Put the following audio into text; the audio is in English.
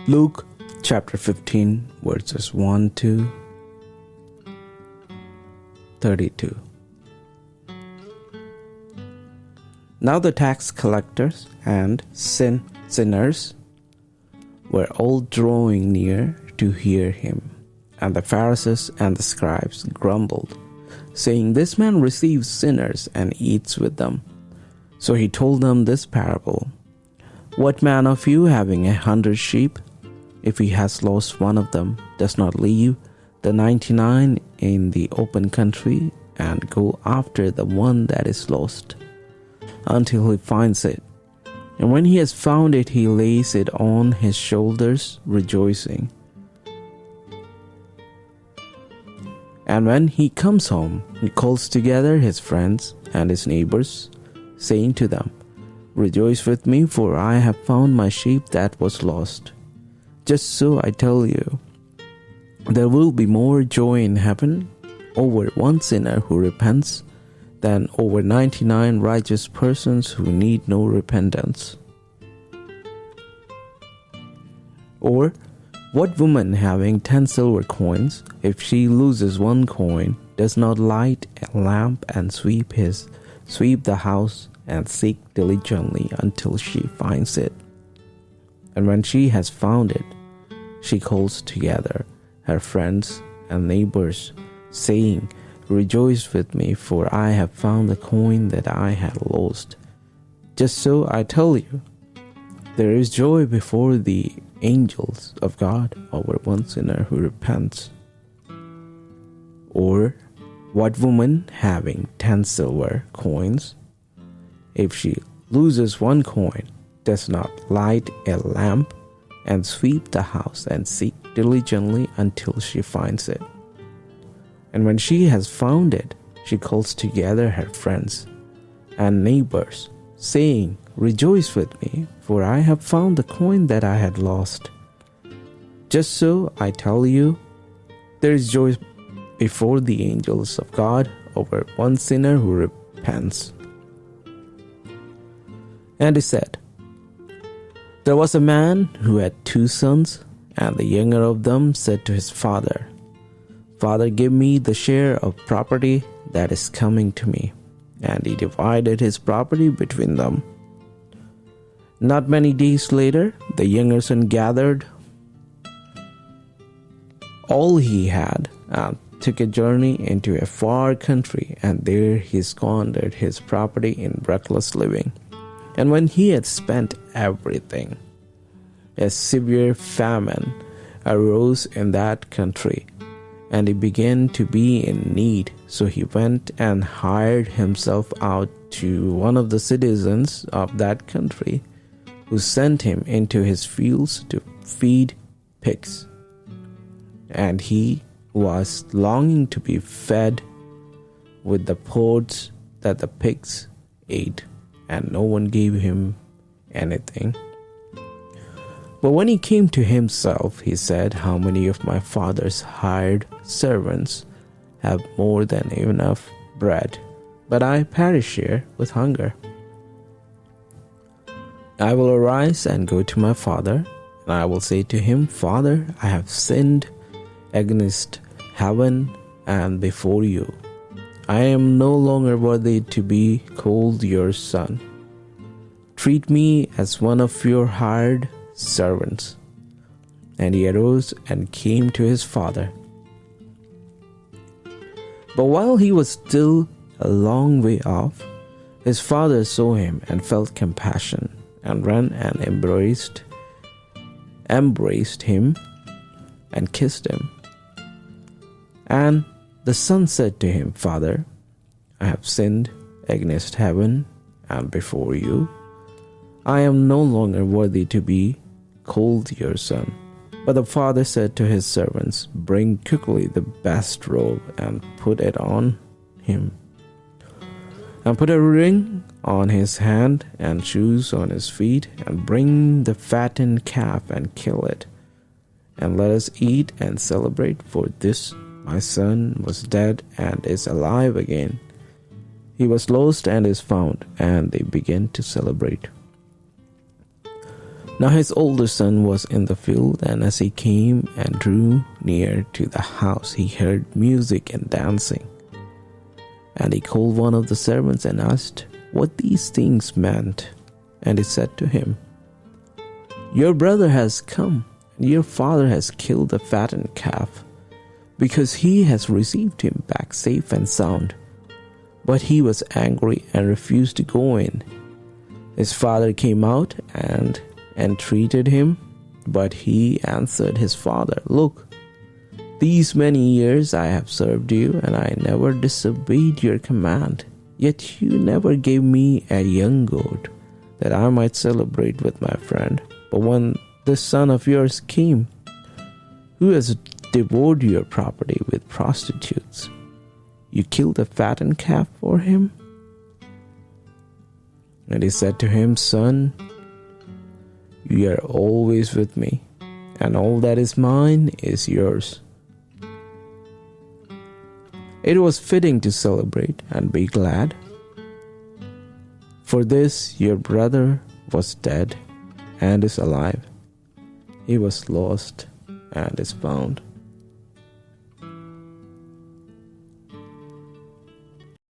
Luke chapter 15 verses 1 to 32. Now the tax collectors and sinners were all drawing near to hear him. And the Pharisees and the scribes grumbled, saying, "This man receives sinners and eats with them." So he told them this parable. "What man of you, having 100 sheep, if he has lost one of them, does not leave the 99 in the open country and go after the one that is lost until he finds it? And when he has found it, he lays it on his shoulders, rejoicing. And when he comes home, he calls together his friends and his neighbors, saying to them, 'Rejoice with me, for I have found my sheep that was lost.' Just so I tell you, there will be more joy in heaven over one sinner who repents than over 99 righteous persons who need no repentance. Or, what woman having 10 silver coins, if she loses one coin, does not light a lamp and sweep the house and seek diligently until she finds it? And when she has found it, she calls together her friends and neighbors, saying, 'Rejoice with me, for I have found the coin that I had lost.' Just so I tell you, there is joy before the angels of God over one sinner who repents. Or, what woman having 10 silver coins, if she loses one coin, does not light a lamp and sweep the house and seek diligently until she finds it? And when she has found it, she calls together her friends and neighbors, saying, 'Rejoice with me, for I have found the coin that I had lost.' Just so I tell you, there is joy before the angels of God over one sinner who repents." And he said, "There was a man who had 2 sons, and the younger of them said to his father, 'Father, give me the share of property that is coming to me.' And he divided his property between them. Not many days later, the younger son gathered all he had and took a journey into a far country, and there he squandered his property in reckless living. And when he had spent everything, a severe famine arose in that country, and he began to be in need. So he went and hired himself out to one of the citizens of that country, who sent him into his fields to feed pigs. And he was longing to be fed with the pods that the pigs ate, and no one gave him anything. But when he came to himself, he said, 'How many of my father's hired servants have more than enough bread, but I perish here with hunger? I will arise and go to my father, and I will say to him, Father, I have sinned against heaven and before you. I am no longer worthy to be called your son. Treat me as one of your hired servants.' And he arose and came to his father. But while he was still a long way off, his father saw him and felt compassion, and ran and embraced him and kissed him. And the son said to him, 'Father, I have sinned against heaven and before you. I am no longer worthy to be called your son.' But the father said to his servants, 'Bring quickly the best robe and put it on him, and put a ring on his hand and shoes on his feet, and bring the fattened calf and kill it. And let us eat and celebrate, for this my son was dead and is alive again. He was lost and is found.' And they began to celebrate. Now his older son was in the field, and as he came and drew near to the house, he heard music and dancing. And he called one of the servants and asked what these things meant. And he said to him, "Your brother has come, and your father has killed the fattened calf, because he has received him back safe and sound." But he was angry and refused to go in. His father came out and entreated him, but he answered his father, "Look, these many years I have served you, and I never disobeyed your command. Yet you never gave me a young goat, that I might celebrate with my friend. But when this son of yours came, who has devoured your property with prostitutes, you killed a fattened calf for him?" And he said to him, "Son, you are always with me, and all that is mine is yours. It was fitting to celebrate and be glad. For this your brother was dead and is alive. He was lost and is found."